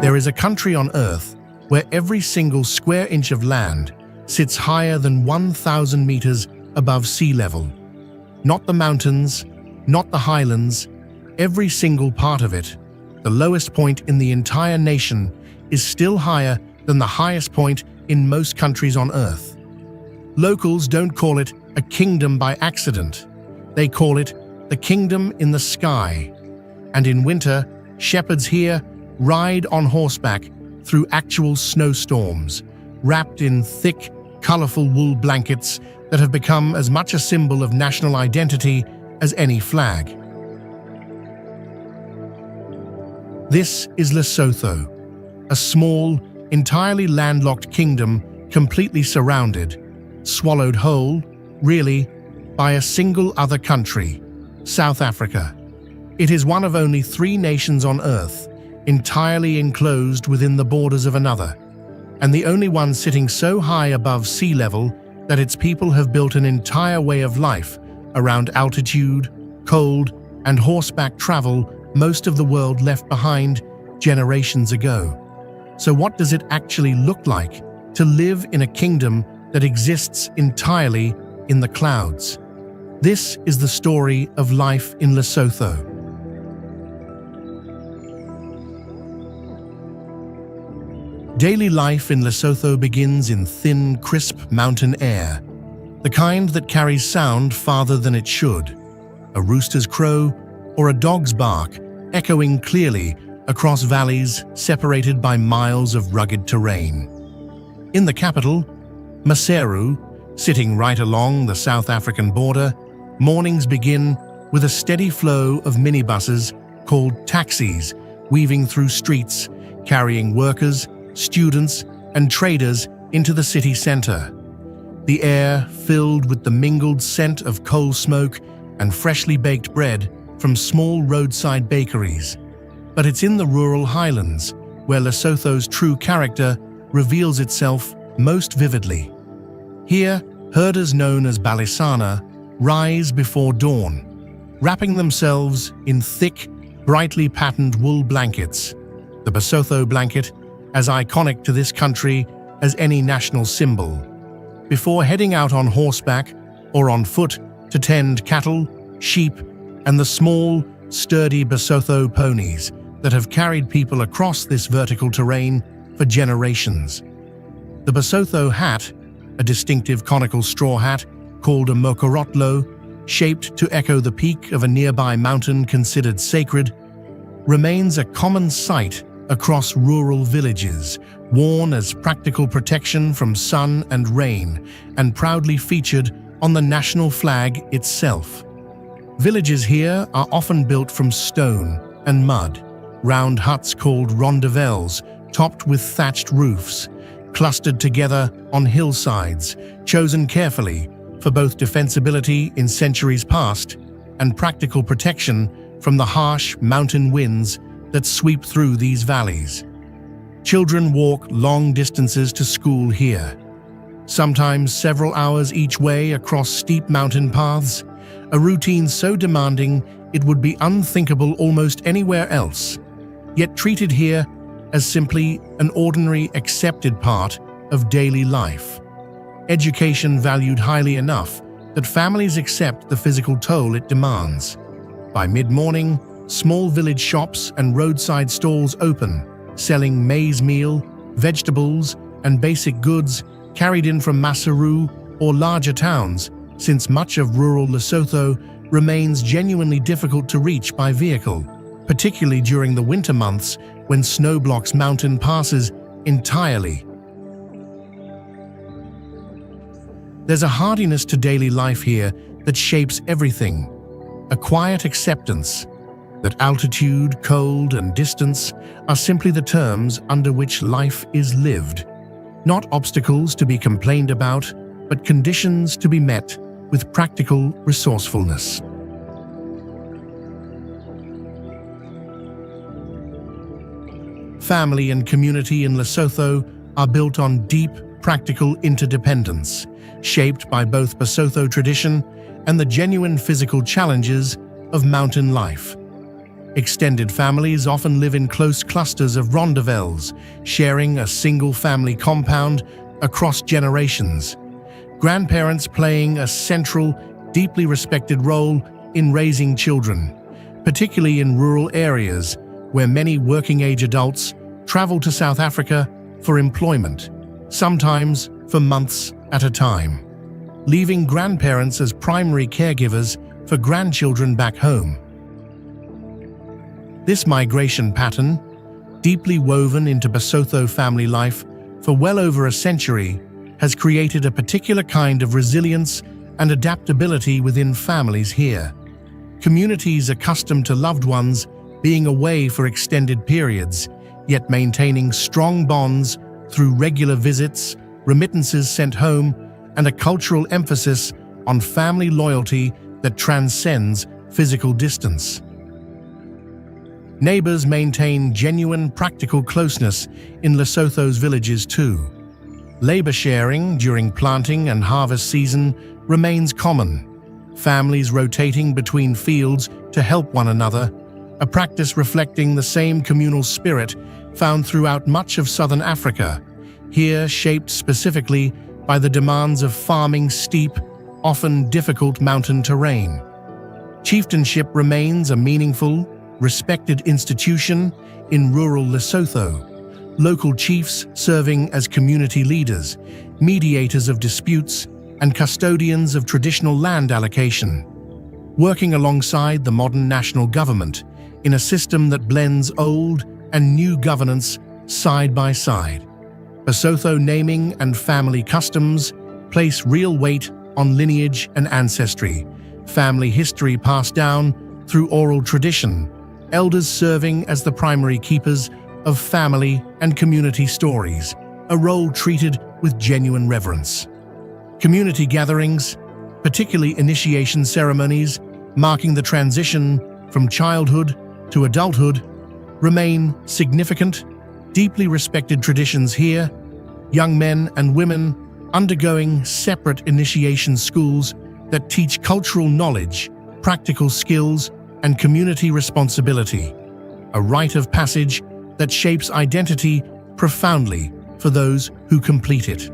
There is a country on Earth where every single square inch of land sits higher than 1,000 meters above sea level. Not the mountains, not the highlands, every single part of it. The lowest point in the entire nation is still higher than the highest point in most countries on Earth. Locals don't call it a kingdom by accident. They call it the kingdom in the sky. And in winter, shepherds here ride on horseback through actual snowstorms, wrapped in thick, colorful wool blankets that have become as much a symbol of national identity as any flag. This is Lesotho, a small, entirely landlocked kingdom completely surrounded, swallowed whole, really, by a single other country, South Africa. It is one of only 3 nations on Earth entirely enclosed within the borders of another, and the only one sitting so high above sea level that its people have built an entire way of life around altitude, cold, and horseback travel most of the world left behind generations ago. So what does it actually look like to live in a kingdom that exists entirely in the clouds? This is the story of life in Lesotho. Daily life in Lesotho begins in thin, crisp mountain air, the kind that carries sound farther than it should. A rooster's crow or a dog's bark echoing clearly across valleys separated by miles of rugged terrain. In the capital, Maseru, sitting right along the South African border, mornings begin with a steady flow of minibuses called taxis weaving through streets, carrying workers, students, and traders into the city center. The air filled with the mingled scent of coal smoke and freshly baked bread from small roadside bakeries. But it's in the rural highlands where Lesotho's true character reveals itself most vividly. Here, herders known as Balisana rise before dawn, wrapping themselves in thick, brightly patterned wool blankets. The Basotho blanket, as iconic to this country as any national symbol, before heading out on horseback or on foot to tend cattle, sheep, and the small, sturdy Basotho ponies that have carried people across this vertical terrain for generations. The Basotho hat, a distinctive conical straw hat called a Mokorotlo, shaped to echo the peak of a nearby mountain considered sacred, remains a common sight across rural villages, worn as practical protection from sun and rain, and proudly featured on the national flag itself. Villages here are often built from stone and mud, round huts called rondavels, topped with thatched roofs, clustered together on hillsides, chosen carefully for both defensibility in centuries past and practical protection from the harsh mountain winds that sweep through these valleys. Children walk long distances to school here, sometimes several hours each way across steep mountain paths, a routine so demanding it would be unthinkable almost anywhere else, yet treated here as simply an ordinary, accepted part of daily life. Education valued highly enough that families accept the physical toll it demands. By mid-morning, small village shops and roadside stalls open, selling maize meal, vegetables, and basic goods carried in from Maseru or larger towns, since much of rural Lesotho remains genuinely difficult to reach by vehicle, particularly during the winter months when snow blocks mountain passes entirely. There's a hardiness to daily life here that shapes everything, a quiet acceptance that altitude, cold, and distance are simply the terms under which life is lived, not obstacles to be complained about, but conditions to be met with practical resourcefulness. Family and community in Lesotho are built on deep, practical interdependence, shaped by both Basotho tradition and the genuine physical challenges of mountain life. Extended families often live in close clusters of rondavels, sharing a single family compound across generations. Grandparents playing a central, deeply respected role in raising children, particularly in rural areas where many working-age adults travel to South Africa for employment, sometimes for months at a time, leaving grandparents as primary caregivers for grandchildren back home. This migration pattern, deeply woven into Basotho family life for well over a century, has created a particular kind of resilience and adaptability within families here. Communities accustomed to loved ones being away for extended periods, yet maintaining strong bonds through regular visits, remittances sent home, and a cultural emphasis on family loyalty that transcends physical distance. Neighbors maintain genuine, practical closeness in Lesotho's villages too. Labor sharing during planting and harvest season remains common, families rotating between fields to help one another, a practice reflecting the same communal spirit found throughout much of southern Africa, here shaped specifically by the demands of farming steep, often difficult mountain terrain. Chieftainship remains a meaningful, respected institution in rural Lesotho, local chiefs serving as community leaders, mediators of disputes, and custodians of traditional land allocation, working alongside the modern national government in a system that blends old and new governance side by side. Basotho naming and family customs place real weight on lineage and ancestry, family history passed down through oral tradition, elders serving as the primary keepers of family and community stories, a role treated with genuine reverence. Community gatherings, particularly initiation ceremonies marking the transition from childhood to adulthood, remain significant, deeply respected traditions here. Young men and women undergoing separate initiation schools that teach cultural knowledge, practical skills, and community responsibility, a rite of passage that shapes identity profoundly for those who complete it.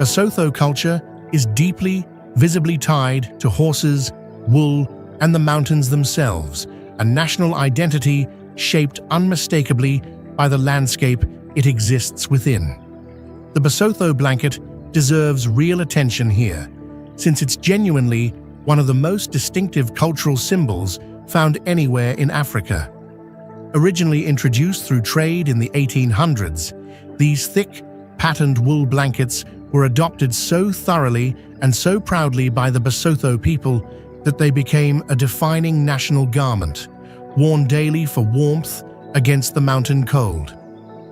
Basotho culture is deeply, visibly tied to horses, wool, and the mountains themselves, a national identity shaped unmistakably by the landscape it exists within. The Basotho blanket deserves real attention here, since it's genuinely one of the most distinctive cultural symbols found anywhere in Africa. Originally introduced through trade in the 1800s, these thick, patterned wool blankets were adopted so thoroughly and so proudly by the Basotho people that they became a defining national garment, worn daily for warmth against the mountain cold,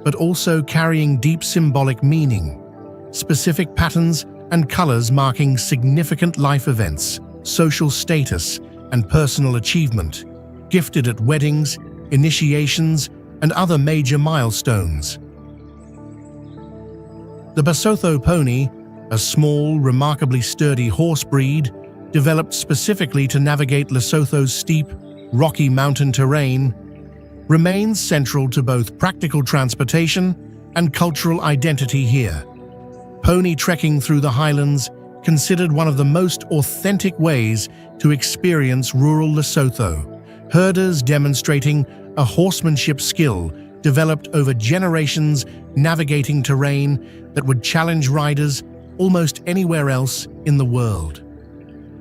but also carrying deep symbolic meaning, specific patterns and colors marking significant life events, social status, and personal achievement, gifted at weddings, initiations, and other major milestones. The Basotho pony, a small, remarkably sturdy horse breed, developed specifically to navigate Lesotho's steep, rocky mountain terrain, remains central to both practical transportation and cultural identity here. Pony trekking through the highlands, considered one of the most authentic ways to experience rural Lesotho, herders demonstrating a horsemanship skill developed over generations navigating terrain that would challenge riders almost anywhere else in the world.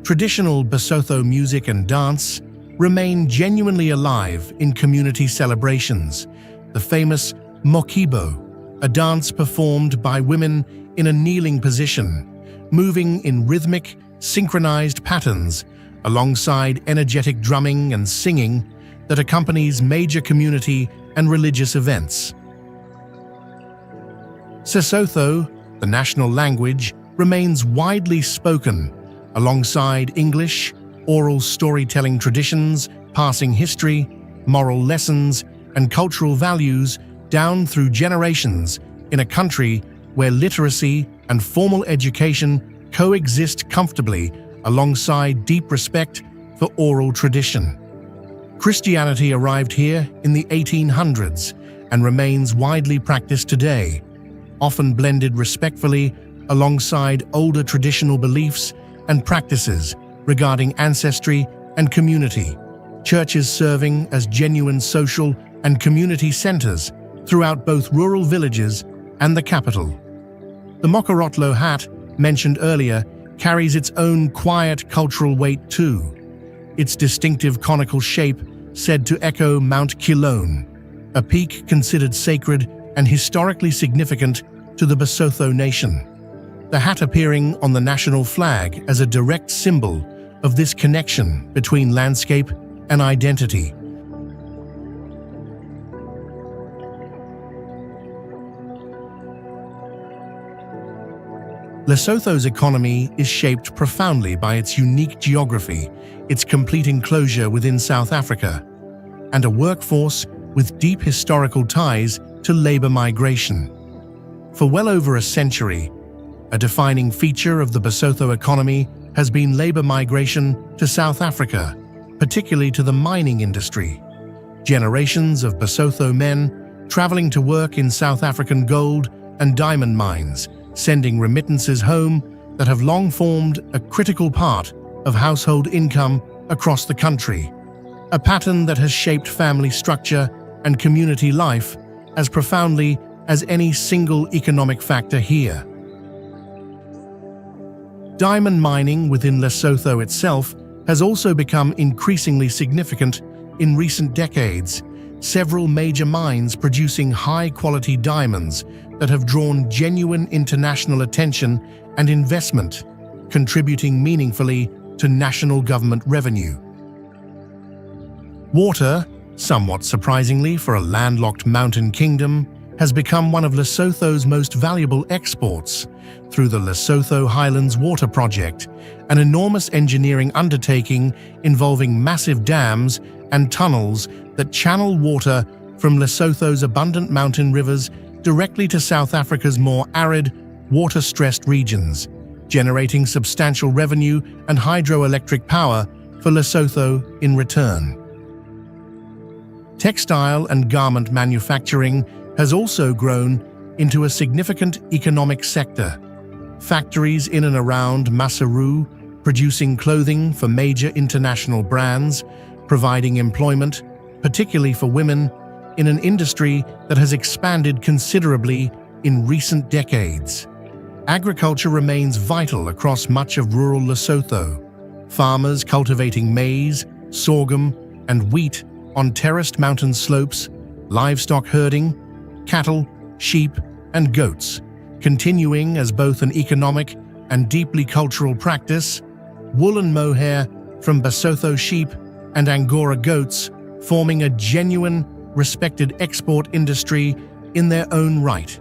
Traditional Basotho music and dance remain genuinely alive in community celebrations. The famous Mokorotlo, a dance performed by women in a kneeling position, moving in rhythmic, synchronized patterns alongside energetic drumming and singing that accompanies major community and religious events. Sesotho, the national language, remains widely spoken alongside English, oral storytelling traditions, passing history, moral lessons, and cultural values down through generations in a country where literacy and formal education coexist comfortably alongside deep respect for oral tradition. Christianity arrived here in the 1800s and remains widely practiced today, often blended respectfully alongside older traditional beliefs and practices regarding ancestry and community, churches serving as genuine social and community centers throughout both rural villages and the capital. The Mokorotlo hat, mentioned earlier, carries its own quiet cultural weight too, its distinctive conical shape said to echo Mount Kilone, a peak considered sacred and historically significant to the Basotho nation. The hat appearing on the national flag as a direct symbol of this connection between landscape and identity. Lesotho's economy is shaped profoundly by its unique geography, its complete enclosure within South Africa, and a workforce with deep historical ties to labor migration. For well over a century, a defining feature of the Basotho economy has been labor migration to South Africa, particularly to the mining industry. Generations of Basotho men traveling to work in South African gold and diamond mines, sending remittances home that have long formed a critical part of household income across the country, a pattern that has shaped family structure and community life as profoundly as any single economic factor here. Diamond mining within Lesotho itself has also become increasingly significant in recent decades, several major mines producing high-quality diamonds that have drawn genuine international attention and investment, contributing meaningfully to national government revenue. Water, somewhat surprisingly for a landlocked mountain kingdom, has become one of Lesotho's most valuable exports through the Lesotho Highlands Water Project, an enormous engineering undertaking involving massive dams and tunnels that channel water from Lesotho's abundant mountain rivers directly to South Africa's more arid, water-stressed regions, generating substantial revenue and hydroelectric power for Lesotho in return. Textile and garment manufacturing has also grown into a significant economic sector. Factories in and around Maseru producing clothing for major international brands, providing employment, particularly for women, in an industry that has expanded considerably in recent decades. Agriculture remains vital across much of rural Lesotho. Farmers cultivating maize, sorghum, and wheat on terraced mountain slopes, livestock herding, cattle, sheep, and goats, continuing as both an economic and deeply cultural practice. Wool and mohair from Basotho sheep and Angora goats forming a genuine, respected export industry in their own right.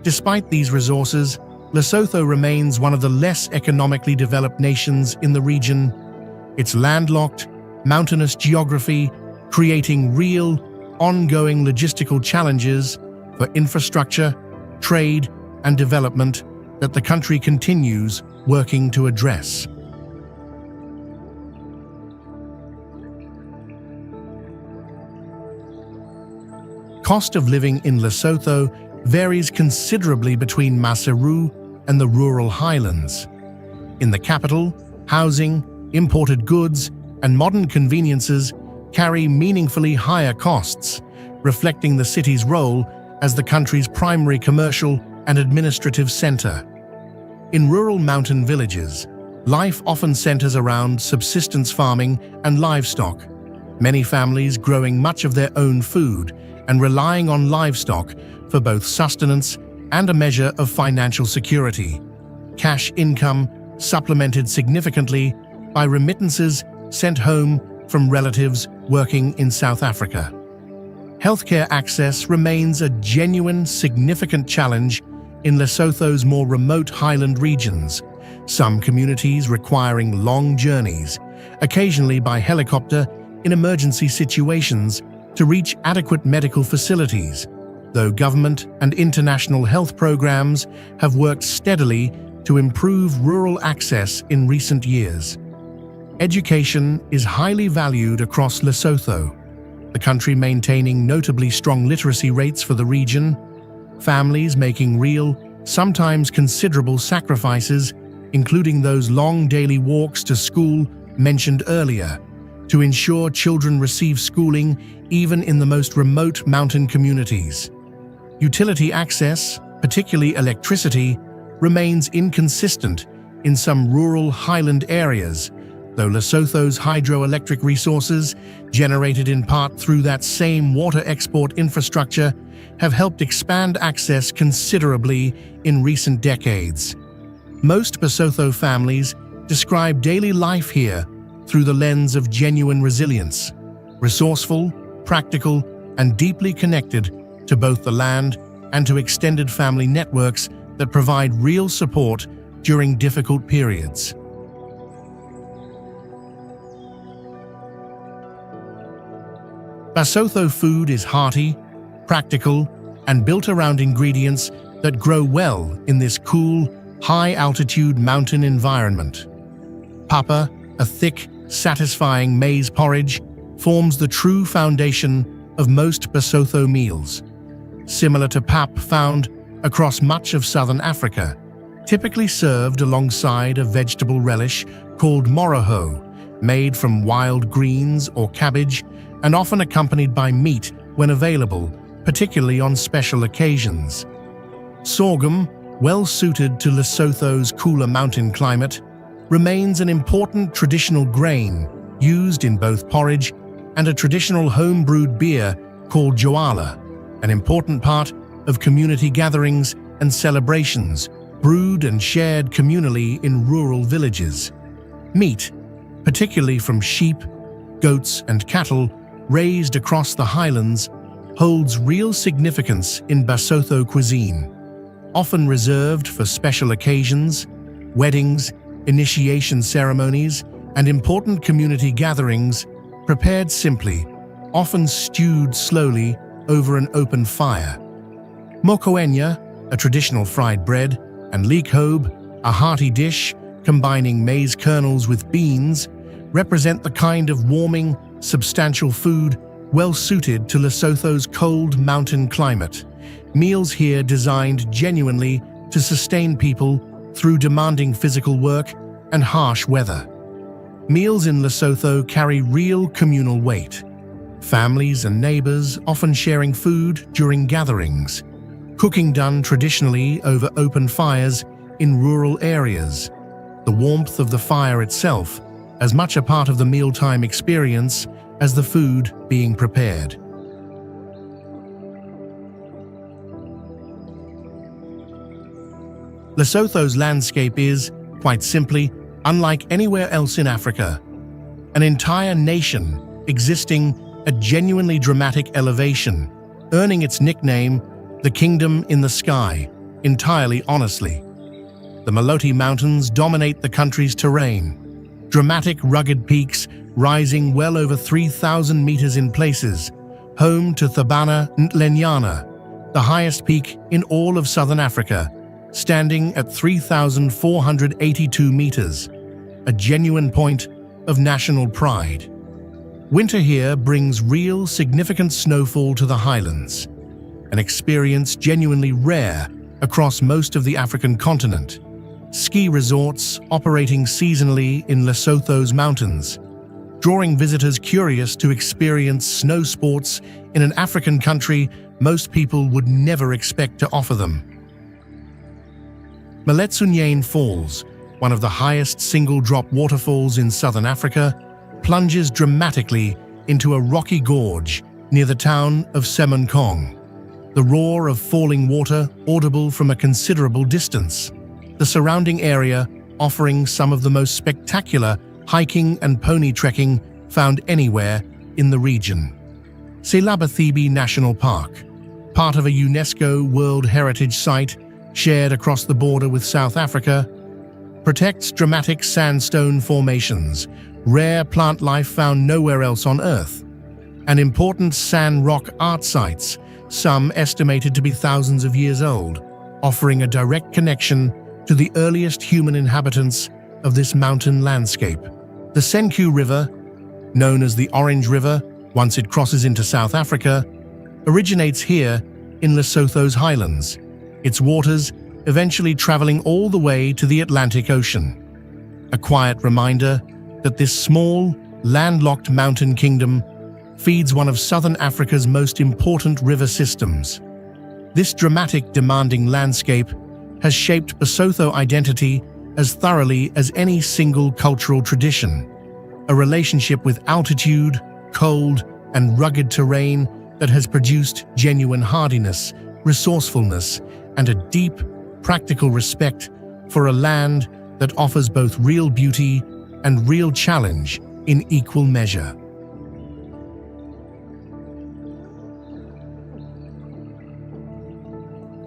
Despite these resources, Lesotho remains one of the less economically developed nations in the region, its landlocked, mountainous geography creating real, ongoing logistical challenges for infrastructure, trade, and development that the country continues working to address. Cost of living in Lesotho varies considerably between Maseru and the rural highlands. In the capital, housing, imported goods, and modern conveniences carry meaningfully higher costs, reflecting the city's role as the country's primary commercial and administrative center. In rural mountain villages, life often centers around subsistence farming and livestock, many families growing much of their own food and relying on livestock for both sustenance and a measure of financial security. Cash income supplemented significantly by remittances sent home from relatives working in South Africa. Healthcare access remains a genuine, significant challenge in Lesotho's more remote highland regions, some communities requiring long journeys, occasionally by helicopter in emergency situations, to reach adequate medical facilities, though government and international health programs have worked steadily to improve rural access in recent years. Education is highly valued across Lesotho, the country maintaining notably strong literacy rates for the region, families making real, sometimes considerable sacrifices, including those long daily walks to school mentioned earlier, to ensure children receive schooling even in the most remote mountain communities. Utility access, particularly electricity, remains inconsistent in some rural highland areas, though Lesotho's hydroelectric resources, generated in part through that same water export infrastructure, have helped expand access considerably in recent decades. Most Basotho families describe daily life here through the lens of genuine resilience, resourceful, practical, and deeply connected to both the land and to extended family networks that provide real support during difficult periods. Basotho food is hearty, practical, and built around ingredients that grow well in this cool, high-altitude mountain environment. Papa, a thick, satisfying maize porridge, forms the true foundation of most Basotho meals. Similar to pap found across much of southern Africa, typically served alongside a vegetable relish called moroho, made from wild greens or cabbage, and often accompanied by meat when available, particularly on special occasions. Sorghum, well suited to Lesotho's cooler mountain climate, remains an important traditional grain used in both porridge and a traditional home-brewed beer called joala, an important part of community gatherings and celebrations, brewed and shared communally in rural villages. Meat, particularly from sheep, goats, and cattle raised across the highlands, holds real significance in Basotho cuisine, often reserved for special occasions, weddings, initiation ceremonies, and important community gatherings, prepared simply, often stewed slowly over an open fire. Mokoenya, a traditional fried bread, and leekhobe, a hearty dish combining maize kernels with beans, represent the kind of warming, substantial food well suited to Lesotho's cold mountain climate. Meals here designed genuinely to sustain people through demanding physical work and harsh weather. Meals in Lesotho carry real communal weight. Families and neighbors often sharing food during gatherings. Cooking done traditionally over open fires in rural areas. The warmth of the fire itself as much a part of the mealtime experience as the food being prepared. Lesotho's landscape is, quite simply, unlike anywhere else in Africa. An entire nation existing at genuinely dramatic elevation, earning its nickname, the Kingdom in the Sky, entirely honestly. The Maloti Mountains dominate the country's terrain. Dramatic, rugged peaks rising well over 3,000 meters in places, home to Thabana Ntlenyana, the highest peak in all of southern Africa, standing at 3,482 meters, a genuine point of national pride. Winter here brings real, significant snowfall to the highlands, an experience genuinely rare across most of the African continent. Ski resorts operating seasonally in Lesotho's mountains, drawing visitors curious to experience snow sports in an African country most people would never expect to offer them. Maletsunyane Falls, one of the highest single-drop waterfalls in southern Africa, plunges dramatically into a rocky gorge near the town of Semonkong. The roar of falling water audible from a considerable distance. The surrounding area offering some of the most spectacular hiking and pony trekking found anywhere in the region. Selabathebe National Park, part of a UNESCO World Heritage Site shared across the border with South Africa, protects dramatic sandstone formations, rare plant life found nowhere else on Earth, and important sand rock art sites, some estimated to be thousands of years old, offering a direct connection to the earliest human inhabitants of this mountain landscape. The Senku River, known as the Orange River once it crosses into South Africa, originates here in Lesotho's highlands, its waters eventually traveling all the way to the Atlantic Ocean. A quiet reminder that this small, landlocked mountain kingdom feeds one of southern Africa's most important river systems. This dramatic, demanding landscape has shaped Basotho identity as thoroughly as any single cultural tradition, a relationship with altitude, cold, and rugged terrain that has produced genuine hardiness, resourcefulness, and a deep, practical respect for a land that offers both real beauty and real challenge in equal measure.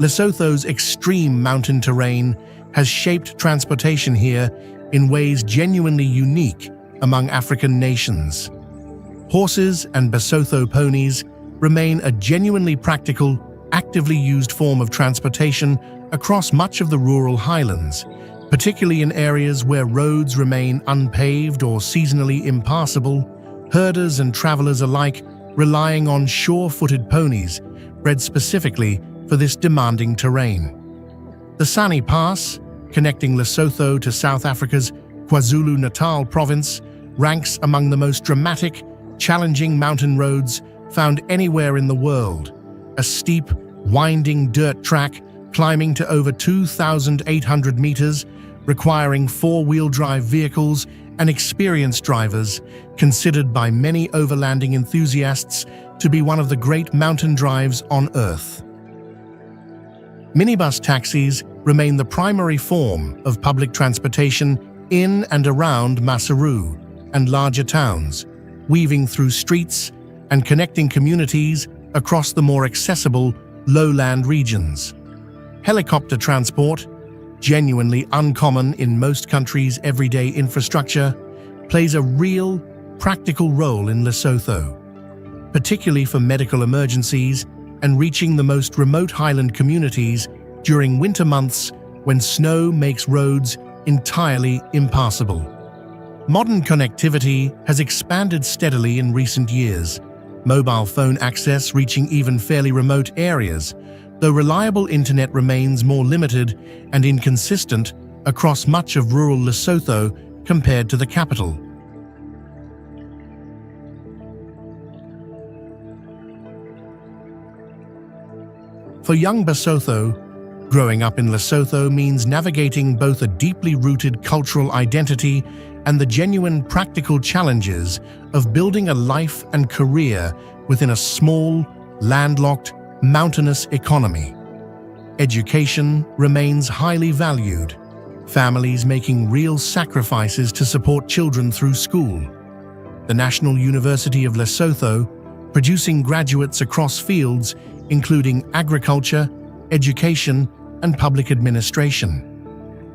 Lesotho's extreme mountain terrain has shaped transportation here in ways genuinely unique among African nations. Horses and Basotho ponies remain a genuinely practical, actively used form of transportation across much of the rural highlands, particularly in areas where roads remain unpaved or seasonally impassable. Herders and travelers alike relying on sure-footed ponies bred specifically for this demanding terrain. The Sani Pass, connecting Lesotho to South Africa's KwaZulu-Natal province, ranks among the most dramatic, challenging mountain roads found anywhere in the world. A steep, winding dirt track climbing to over 2,800 meters, requiring four-wheel drive vehicles and experienced drivers, considered by many overlanding enthusiasts to be one of the great mountain drives on Earth. Minibus taxis remain the primary form of public transportation in and around Maseru and larger towns, weaving through streets and connecting communities across the more accessible lowland regions. Helicopter transport, genuinely uncommon in most countries' everyday infrastructure, plays a real, practical role in Lesotho, particularly for medical emergencies and reaching the most remote highland communities during winter months when snow makes roads entirely impassable. Modern connectivity has expanded steadily in recent years, mobile phone access reaching even fairly remote areas, though reliable internet remains more limited and inconsistent across much of rural Lesotho compared to the capital. For young Basotho, growing up in Lesotho means navigating both a deeply rooted cultural identity and the genuine practical challenges of building a life and career within a small, landlocked, mountainous economy. Education remains highly valued, families making real sacrifices to support children through school. The National University of Lesotho, producing graduates across fields including agriculture, education, and public administration.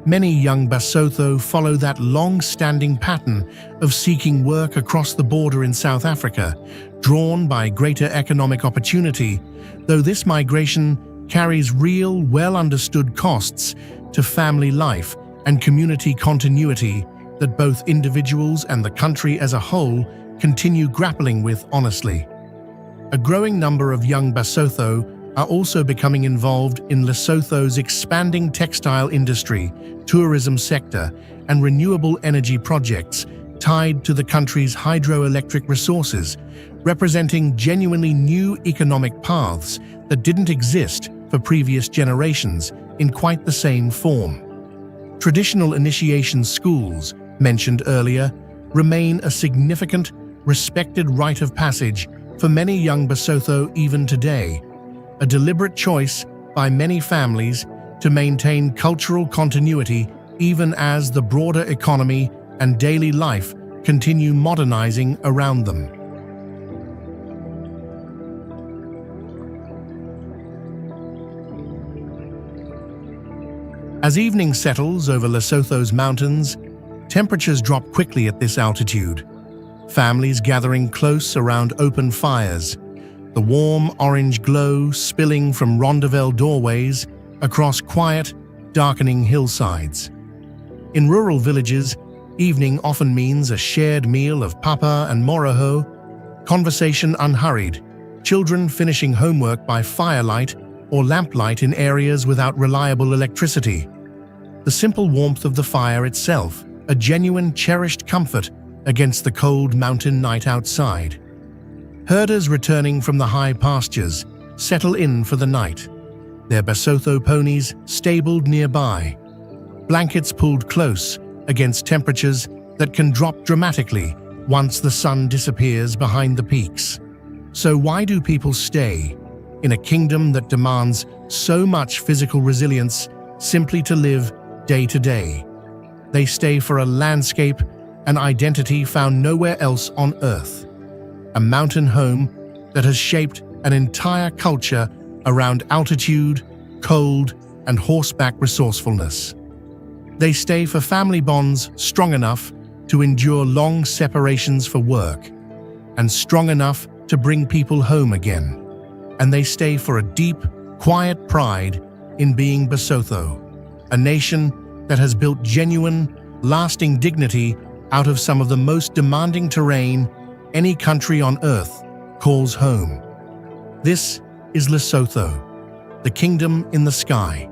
Many young Basotho follow that long-standing pattern of seeking work across the border in South Africa, drawn by greater economic opportunity, though this migration carries real, well-understood costs to family life and community continuity that both individuals and the country as a whole continue grappling with honestly. A growing number of young Basotho are also becoming involved in Lesotho's expanding textile industry, tourism sector, and renewable energy projects tied to the country's hydroelectric resources, representing genuinely new economic paths that didn't exist for previous generations in quite the same form. Traditional initiation schools, mentioned earlier, remain a significant, respected rite of passage for many young Basotho even today, a deliberate choice by many families to maintain cultural continuity even as the broader economy and daily life continue modernizing around them. As evening settles over Lesotho's mountains, temperatures drop quickly at this altitude. Families gathering close around open fires, the warm orange glow spilling from rondavel doorways across quiet, darkening hillsides. In rural villages, evening often means a shared meal of papa and moroho, conversation unhurried, children finishing homework by firelight or lamplight in areas without reliable electricity. The simple warmth of the fire itself, a genuine cherished comfort against the cold mountain night outside. Herders returning from the high pastures settle in for the night, their Basotho ponies stabled nearby, blankets pulled close against temperatures that can drop dramatically once the sun disappears behind the peaks. So why do people stay in a kingdom that demands so much physical resilience simply to live day to day? They stay for a landscape and identity found nowhere else on Earth. A mountain home that has shaped an entire culture around altitude, cold, and horseback resourcefulness. They stay for family bonds strong enough to endure long separations for work, and strong enough to bring people home again. And they stay for a deep, quiet pride in being Basotho, a nation that has built genuine, lasting dignity out of some of the most demanding terrain any country on Earth calls home. This is Lesotho, the kingdom in the sky.